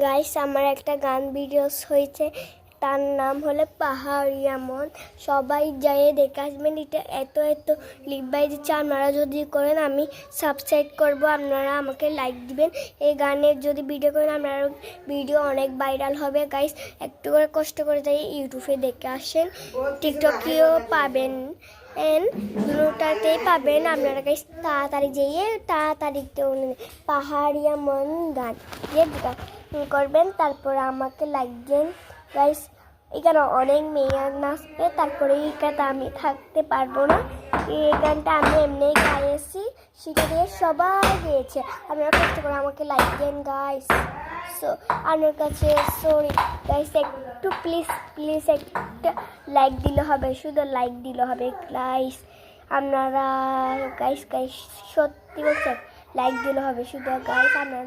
Guys আমার একটা গান ভিডিওস হয়েছে, তার নাম হলো পাহাড়িয়া মন। সবাই যায় দেখে আসবেন। এটা এত লিখবাই দিচ্ছে, আপনারা যদি করেন আমি সাবস্ক্রাইব করব, আপনারা আমাকে লাইক দিবেন। এই গানের যদি ভিডিও করেন আপনারা ভিডিও অনেক ভাইরাল হবে। গাইস একটু করে কষ্ট করে যাই ইউটিউবে দেখে আসেন, টিকটকেও পাবেন, দুটাতেই পাবেন আপনারা। গাইস তাড়াতাড়ি যেয়ে তাড়াতাড়ি পাহাড়িয়া মন গান করবেন, তারপর আমাকে লাইক দেন। গাইস এখানে অনেক মেয়ে নাচবে, তারপরে এই গানটা আমি থাকতে পারবো না। এই গানটা আমি এমনি গাইছি, সেটা দিয়ে সবাই গিয়েছে। আপনারা কষ্ট করে আমাকে লাইক দেন গাইস। সো আপনার কাছে সরি গাইস, একটু প্লিজ একটা লাইক দিলে হবে, শুধু লাইক দিলে হবে গাইস। আপনারা গাইস সত্যি বলছেন, লাইক দিলে হবে শুধু গাইস। আপনারা